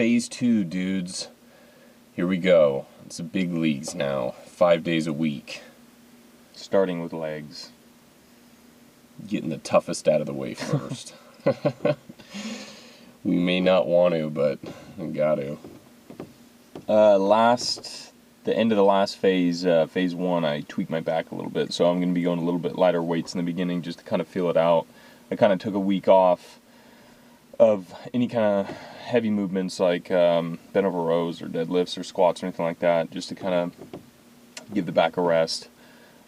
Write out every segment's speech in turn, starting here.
phase 2, dudes. Here we go. It's the big leagues now. 5 days a week. Starting with legs. Getting the toughest out of the way first. We may not want to, but we got to. The end of the last phase, phase 1, I tweaked my back a little bit, so I'm going to be going a little bit lighter weights in the beginning just to kind of feel it out. I kind of took a week off of any kind of heavy movements like bent over rows or deadlifts or squats or anything like that, just to kind of give the back a rest.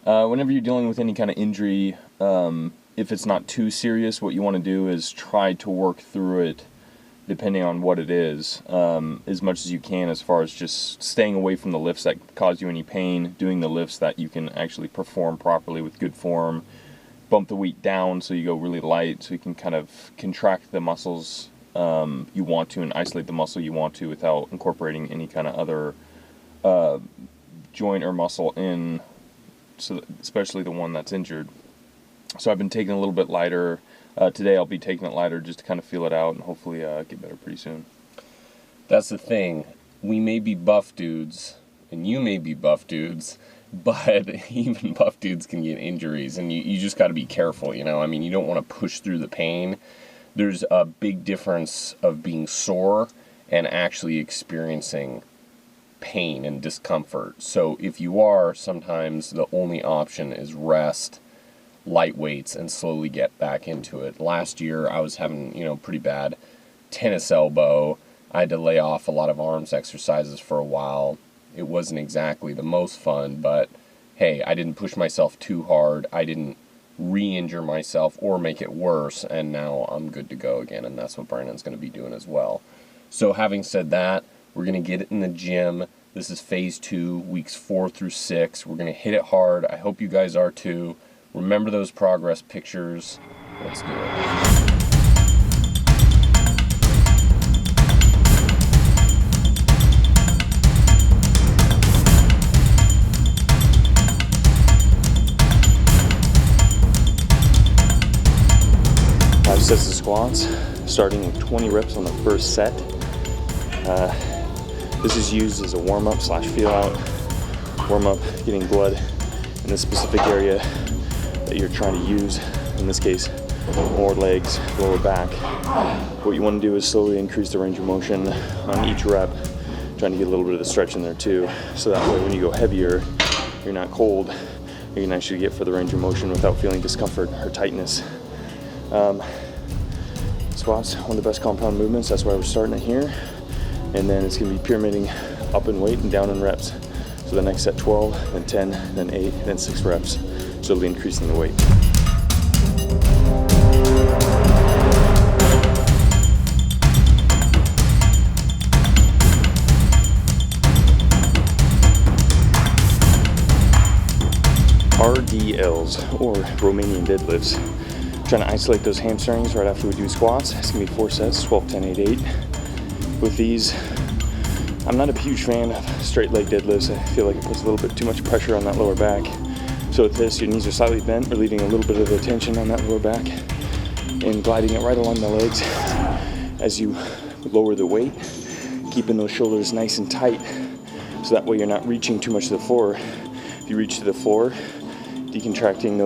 Whenever you're dealing with any kind of injury, if it's not too serious, what you want to do is try to work through it depending on what it is, as much as you can, as far as just staying away from the lifts that cause you any pain, doing the lifts that you can actually perform properly with good form, bump the weight down so you go really light, so you can kind of contract the muscles you want to and isolate the muscle you want to without incorporating any kind of other joint or muscle in, so especially the one that's injured. So I've been taking a little bit lighter. Today I'll be taking it lighter just to kind of feel it out and hopefully get better pretty soon. That's the thing. We may be buff dudes, and you may be buff dudes, but even buff dudes can get injuries, and you just got to be careful, you know? I mean, you don't want to push through the pain. There's a big difference of being sore and actually experiencing pain and discomfort. So if you are, sometimes the only option is rest, light weights, and slowly get back into it. Last year I was having, pretty bad tennis elbow. I had to lay off a lot of arms exercises for a while. It wasn't exactly the most fun, but hey, I didn't push myself too hard. I didn't re-injure myself or make it worse, and now I'm good to go again, and that's what Brandon's going to be doing as well. So having said that, we're going to get it in the gym. This is phase 2, weeks 4 through 6. We're going to hit it hard. I hope you guys are too. Remember those progress pictures. Let's do it. Five sets of squats, starting with 20 reps on the first set. This is used as a warm-up / feel out. Warm-up, getting blood in the specific area that you're trying to use, in this case more legs, lower back. What you want to do is slowly increase the range of motion on each rep, trying to get a little bit of the stretch in there too, so that way when you go heavier, you're not cold, you can actually get for the range of motion without feeling discomfort or tightness. Squats, one of the best compound movements, that's why we're starting it here, and then it's going to be pyramiding up in weight and down in reps. So the next set 12, then 10, then 8, then 6 reps. Slowly increasing the weight. RDLs, or Romanian deadlifts. Trying to isolate those hamstrings right after we do squats. It's going to be 4 sets, 12, 10, 8, 8. With these, I'm not a huge fan of straight leg deadlifts. I feel like it puts a little bit too much pressure on that lower back. So with this, your knees are slightly bent, relieving a little bit of the tension on that lower back and gliding it right along the legs as you lower the weight, keeping those shoulders nice and tight so that way you're not reaching too much to the floor. If you reach to the floor, decontracting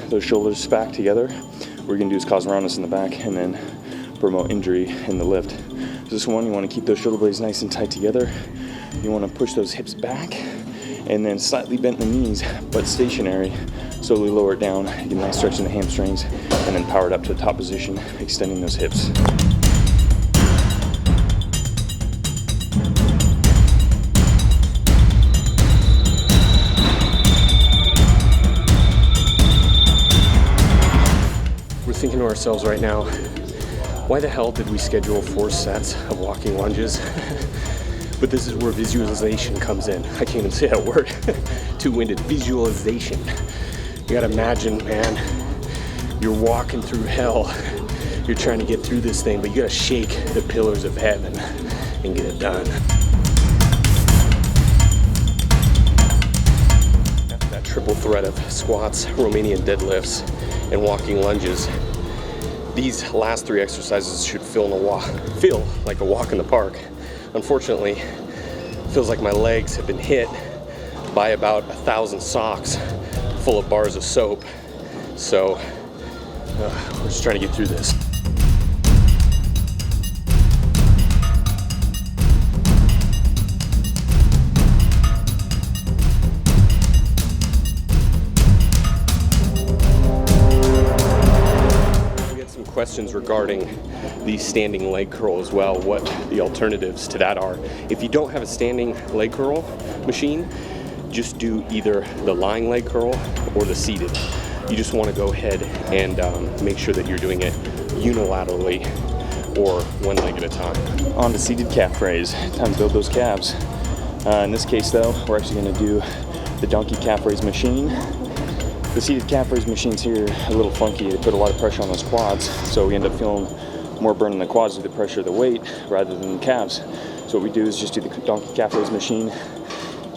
those shoulders back together, what you're going to do is cause roundness in the back and then promote injury in the lift. So this one, you want to keep those shoulder blades nice and tight together. You want to push those hips back and then slightly bend the knees, but stationary. Slowly lower it down, get a nice stretch in the hamstrings, and then power it up to the top position, extending those hips. We're thinking to ourselves right now, why the hell did we schedule 4 sets of walking lunges? But this is where visualization comes in. I can't even say that word. Two-winded. Visualization. You gotta imagine, man, you're walking through hell. You're trying to get through this thing, but you gotta shake the pillars of heaven and get it done. That triple threat of squats, Romanian deadlifts, and walking lunges These last 3 exercises should feel like a walk in the park. Unfortunately, it feels like my legs have been hit by about 1,000 socks full of bars of soap. So we're just trying to get through this. Questions regarding the standing leg curl as well, what the alternatives to that are. If you don't have a standing leg curl machine, just do either the lying leg curl or the seated. You just want to go ahead and make sure that you're doing it unilaterally or one leg at a time. On to seated calf raise. Time to build those calves. In this case though, we're actually going to do the donkey calf raise machine. The seated calf raise machines here are a little funky. They put a lot of pressure on those quads, so we end up feeling more burn in the quads with the pressure of the weight rather than the calves. So what we do is just do the donkey calf raise machine.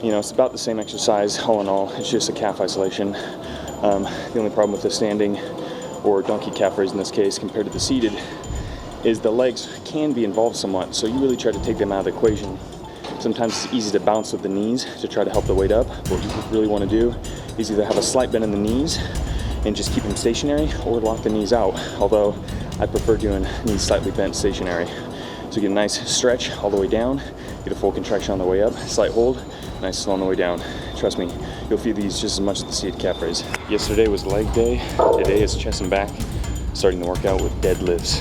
You know, it's about the same exercise all in all. It's just a calf isolation. The only problem with the standing or donkey calf raise in this case compared to the seated is the legs can be involved somewhat, so you really try to take them out of the equation. Sometimes it's easy to bounce with the knees to try to help the weight up. What you really want to do is either have a slight bend in the knees and just keep them stationary, or lock the knees out, although I prefer doing knees slightly bent stationary. So get a nice stretch all the way down, get a full contraction on the way up, slight hold, nice slow on the way down. Trust me, you'll feel these just as much as the seated calf raise. Yesterday was leg day, today is chest and back, starting the workout with deadlifts.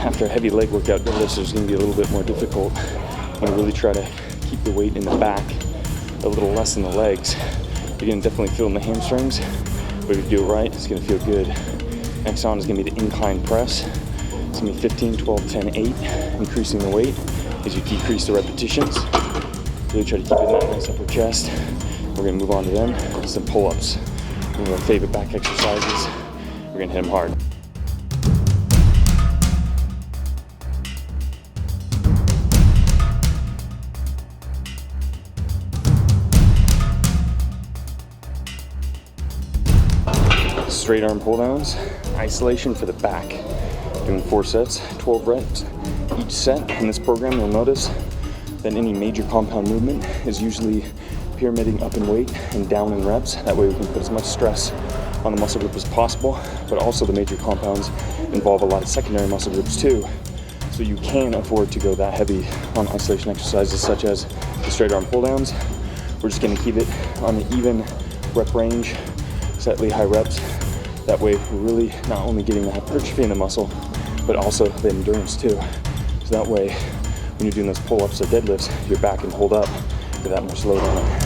After a heavy leg workout, deadlifts is going to be a little bit more difficult. You really try to keep the weight in the back a little less in the legs. You're going to definitely feel in the hamstrings, but if you do it right, it's going to feel good. Next on is going to be the incline press. It's going to be 15, 12, 10, 8, increasing the weight as you decrease the repetitions. Really try to keep it in that nice upper chest. We're going to move on to them, some pull-ups. One of our favorite back exercises. We're going to hit them hard. Straight arm pull downs, isolation for the back. Doing 4 sets, 12 reps each set. In this program, you'll notice that any major compound movement is usually pyramiding up in weight and down in reps. That way we can put as much stress on the muscle group as possible, but also the major compounds involve a lot of secondary muscle groups too. So you can afford to go that heavy on isolation exercises such as the straight arm pull downs. We're just going to keep it on the even rep range, slightly high reps. That way we're really not only getting the hypertrophy in the muscle, but also the endurance too. So that way, when you're doing those pull-ups or deadlifts, your back can hold up with that much load on it.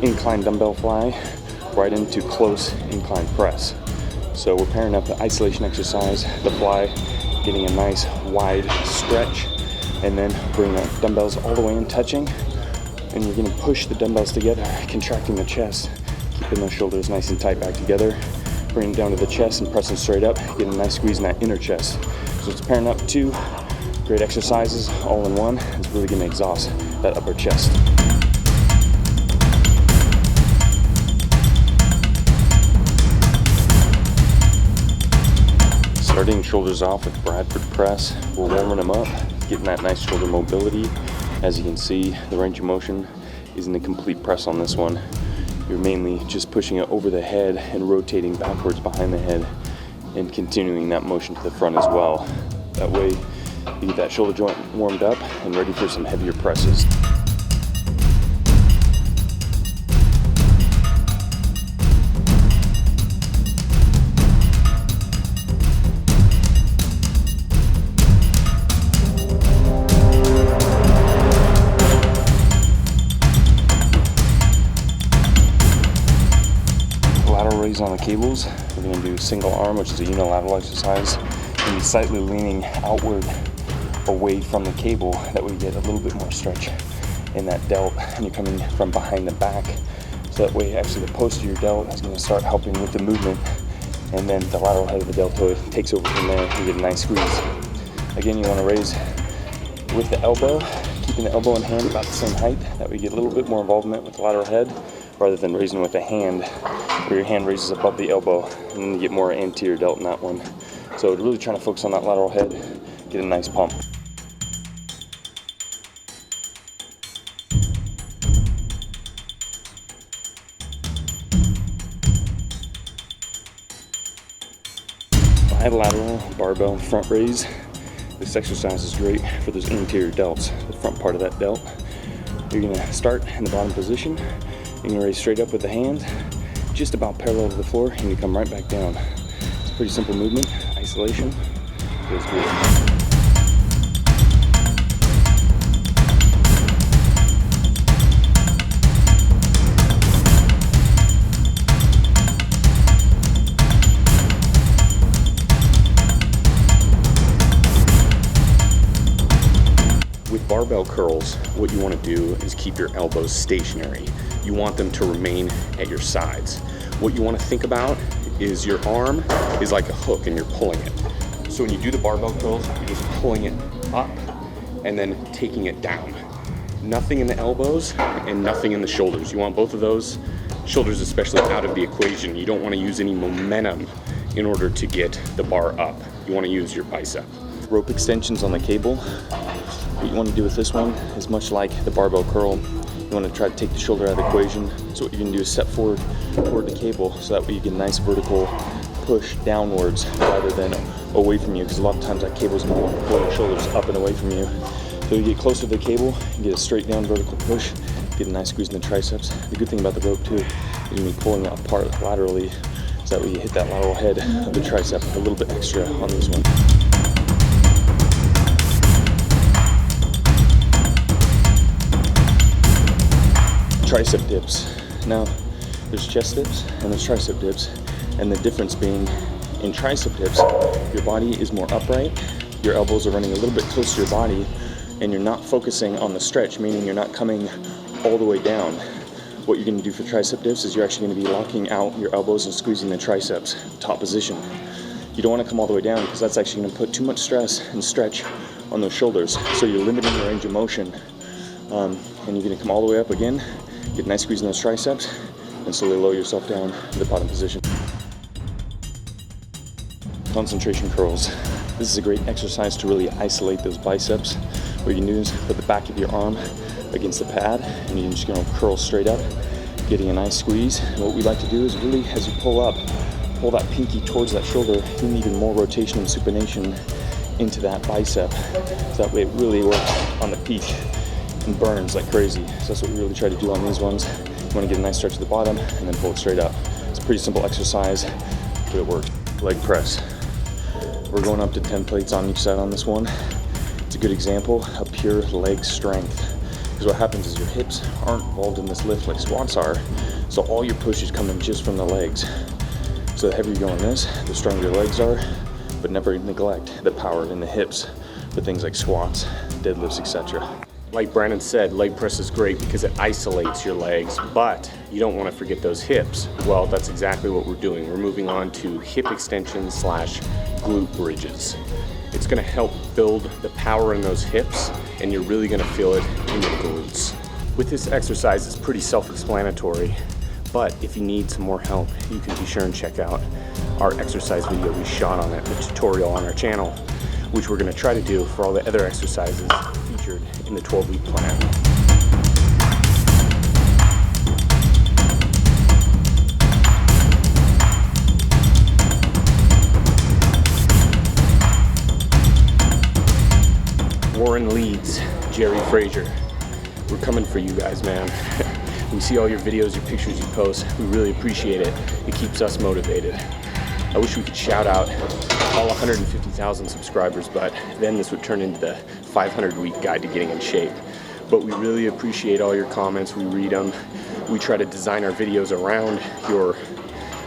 Incline dumbbell fly right into close incline press. So we're pairing up the isolation exercise, the fly, getting a nice wide stretch, and then bring the dumbbells all the way in touching, and you're going to push the dumbbells together, contracting the chest, keeping those shoulders nice and tight back together, bring it down to the chest and pressing straight up, getting a nice squeeze in that inner chest. So it's pairing up 2 great exercises all in one. It's really going to exhaust that upper chest. Starting shoulders off with Bradford press. We're warming them up, getting that nice shoulder mobility. As you can see, the range of motion isn't a complete press on this one. You're mainly just pushing it over the head and rotating backwards behind the head and continuing that motion to the front as well. That way you get that shoulder joint warmed up and ready for some heavier presses. on the cables. We're going to do single arm, which is a unilateral exercise. And be slightly leaning outward away from the cable. That way you get a little bit more stretch in that delt, and you're coming from behind the back. So that way actually the posterior delt is going to start helping with the movement, and then the lateral head of the deltoid takes over from there and you get a nice squeeze. Again, you want to raise with the elbow, keeping the elbow and hand about the same height. That way you get a little bit more involvement with the lateral head rather than raising with the hand, where your hand raises above the elbow and then you get more anterior delt in that one. So really trying to focus on that lateral head, get a nice pump. Bilateral barbell front raise. This exercise is great for those anterior delts, the front part of that delt. You're going to start in the bottom position. You're going to raise straight up with the hands, just about parallel to the floor, and you come right back down. It's a pretty simple movement. Isolation feels good. With barbell curls, what you want to do is keep your elbows stationary. You want them to remain at your sides. What you want to think about is your arm is like a hook and you're pulling it. So when you do the barbell curls, you're just pulling it up and then taking it down. Nothing in the elbows and nothing in the shoulders. You want both of those, shoulders especially, out of the equation. You don't want to use any momentum in order to get the bar up. You want to use your bicep. Rope extensions on the cable. What you want to do with this one is much like the barbell curl. You want to try to take the shoulder out of the equation. So what you can do is step forward toward the cable, so that way you get a nice vertical push downwards rather than away from you, because a lot of times that cable's going to want to pull your shoulders up and away from you. So you get closer to the cable, you get a straight down vertical push, get a nice squeeze in the triceps. The good thing about the rope too is you're going to be pulling it apart laterally, so that way you hit that lateral head of the tricep a little bit extra on this one. Tricep dips. Now, there's chest dips and there's tricep dips, and the difference being in tricep dips, your body is more upright, your elbows are running a little bit close to your body, and you're not focusing on the stretch, meaning you're not coming all the way down. What you're going to do for tricep dips is you're actually going to be locking out your elbows and squeezing the triceps, top position. You don't want to come all the way down, because that's actually going to put too much stress and stretch on those shoulders, so you're limiting your range of motion. And you're going to come all the way up again, get a nice squeeze in those triceps, and slowly lower yourself down to the bottom position. Concentration curls. This is a great exercise to really isolate those biceps. What you can do is put the back of your arm against the pad, and you're just going to curl straight up, getting a nice squeeze. And what we like to do is really, as you pull up, pull that pinky towards that shoulder, and even more rotation and supination into that bicep. So that way it really works on the peak and burns like crazy. So that's what we really try to do on these ones. You want to get a nice stretch at the bottom and then pull it straight up. It's a pretty simple exercise, but it works. Leg press. We're going up to 10 plates on each side on this one. It's a good example of pure leg strength, because what happens is your hips aren't involved in this lift like squats are, so all your push is coming just from the legs. So the heavier you go on this, the stronger your legs are, but never neglect the power in the hips for things like squats, deadlifts, etc. Like Brandon said, leg press is great because it isolates your legs, but you don't want to forget those hips. Well, that's exactly what we're doing. We're moving on to hip extension / glute bridges. It's going to help build the power in those hips, and you're really going to feel it in your glutes. With this exercise, it's pretty self-explanatory, but if you need some more help, you can be sure and check out our exercise video we shot on it, the tutorial on our channel, which we're going to try to do for all the other exercises featured in the 12-week plan. Warren Leeds, Jerry Frazier. We're coming for you guys, man. We see all your videos, your pictures you post. We really appreciate it. It keeps us motivated. I wish we could shout out all 150,000 subscribers, but then this would turn into the 500-week guide to getting in shape. But we really appreciate all your comments. We read them. We try to design our videos around your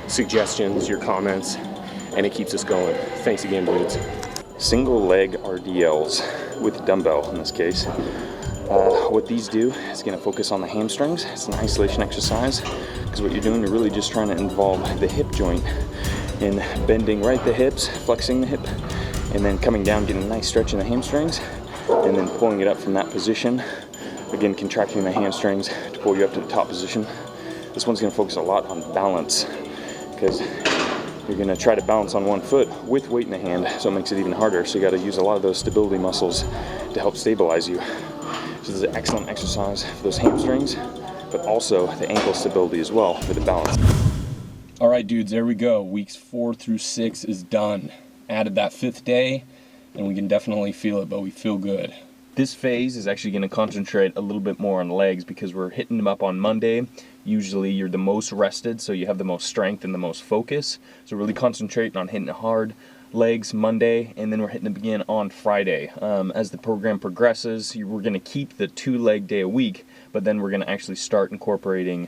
suggestions, your comments, and it keeps us going. Thanks again, dudes. Single leg RDLs with dumbbell in this case. What these do is going to focus on the hamstrings. It's an isolation exercise because what you're doing, you're really just trying to involve the hip joint in bending right the hips, flexing the hip, and then coming down, getting a nice stretch in the hamstrings, and then pulling it up from that position. Again, contracting the hamstrings to pull you up to the top position. This one's going to focus a lot on balance because you're going to try to balance on one foot with weight in the hand, so it makes it even harder. So you got to use a lot of those stability muscles to help stabilize you. So this is an excellent exercise for those hamstrings, but also the ankle stability as well for the balance. All right, dudes, there we go. Weeks 4 through 6 is done. Added that 5th day, and we can definitely feel it, but we feel good. This phase is actually going to concentrate a little bit more on legs because we're hitting them up on Monday. Usually you're the most rested, so you have the most strength and the most focus. So really concentrating on hitting it hard. Legs Monday, and then we're hitting them again on Friday. As the program progresses, we're going to keep the 2-leg day a week, but then we're going to actually start incorporating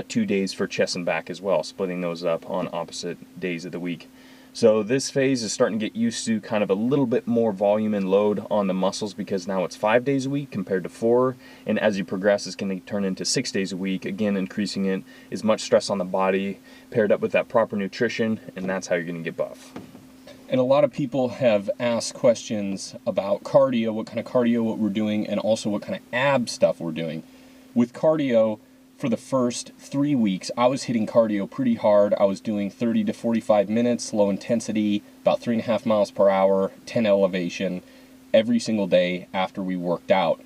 2 days for chest and back as well, splitting those up on opposite days of the week. So this phase is starting to get used to kind of a little bit more volume and load on the muscles because now it's 5 days a week compared to 4, and as you progress it's going to turn into 6 days a week, again increasing it as much stress on the body paired up with that proper nutrition, and that's how you're going to get buff. And a lot of people have asked questions about cardio, what kind of cardio what we're doing, and also what kind of ab stuff we're doing. With cardio, for the first 3 weeks, I was hitting cardio pretty hard. I was doing 30 to 45 minutes, low intensity, about 3.5 miles per hour, 10 elevation, every single day after we worked out.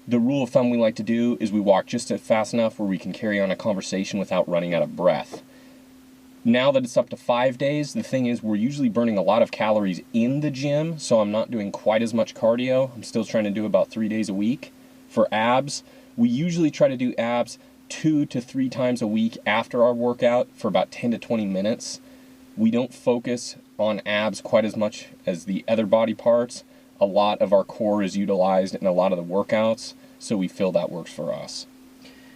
The rule of thumb we like to do is we walk just fast enough where we can carry on a conversation without running out of breath. Now that it's up to 5 days, the thing is we're usually burning a lot of calories in the gym, so I'm not doing quite as much cardio. I'm still trying to do about 3 days a week. For abs, we usually try to do abs 2 to 3 times a week after our workout for about 10 to 20 minutes. We don't focus on abs quite as much as the other body parts. A lot of our core is utilized in a lot of the workouts, so we feel that works for us.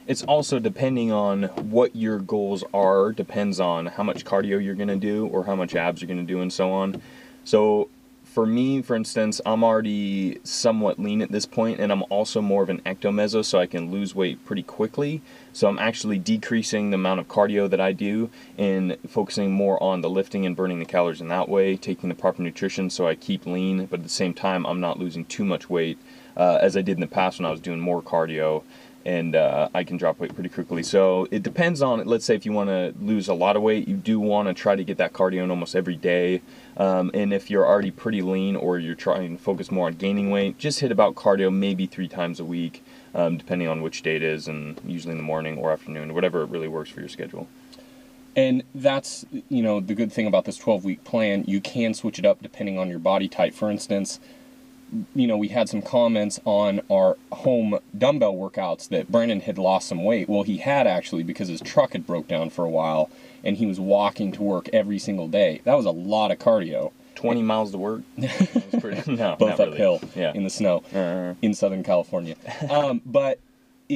It's also depending on what your goals are, depends on how much cardio you're going to do or how much abs you're going to do and so on. So for me, for instance, I'm already somewhat lean at this point, and I'm also more of an ectomeso, so I can lose weight pretty quickly. So I'm actually decreasing the amount of cardio that I do and focusing more on the lifting and burning the calories in that way, taking the proper nutrition so I keep lean, but at the same time I'm not losing too much weight as I did in the past when I was doing more cardio. And I can drop weight pretty quickly. So it depends on, let's say if you want to lose a lot of weight, you do want to try to get that cardio in almost every day. And if you're already pretty lean or you're trying to focus more on gaining weight, just hit about cardio maybe 3 times a week, depending on which day it is, and usually in the morning or afternoon, whatever really works for your schedule. And that's, you know, the good thing about this 12-week plan. You can switch it up depending on your body type. For instance, you know, we had some comments on our home dumbbell workouts that Brandon had lost some weight. Well, he had actually, because his truck had broke down for a while and he was walking to work every single day. That was a lot of cardio. 20 miles to work? That was pretty, no, both not uphill really. in the snow in Southern California. But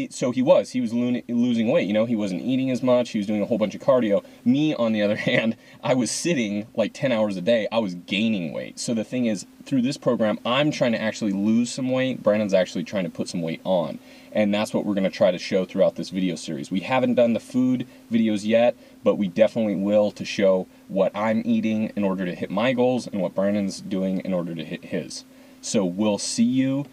so he was losing weight. You know, he wasn't eating as much. He was doing a whole bunch of cardio. Me, on the other hand, I was sitting like 10 hours a day. I was gaining weight. So the thing is, through this program, I'm trying to actually lose some weight. Brandon's actually trying to put some weight on. And that's what we're going to try to show throughout this video series. We haven't done the food videos yet, but we definitely will, to show what I'm eating in order to hit my goals and what Brandon's doing in order to hit his. So we'll see you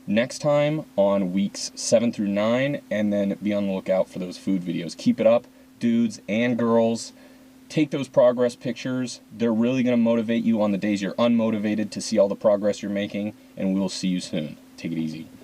next time on weeks 7 through 9, and then be on the lookout for those food videos. Keep it up, dudes and girls. Take those progress pictures. They're really going to motivate you on the days you're unmotivated to see all the progress you're making, and we'll see you soon. Take it easy.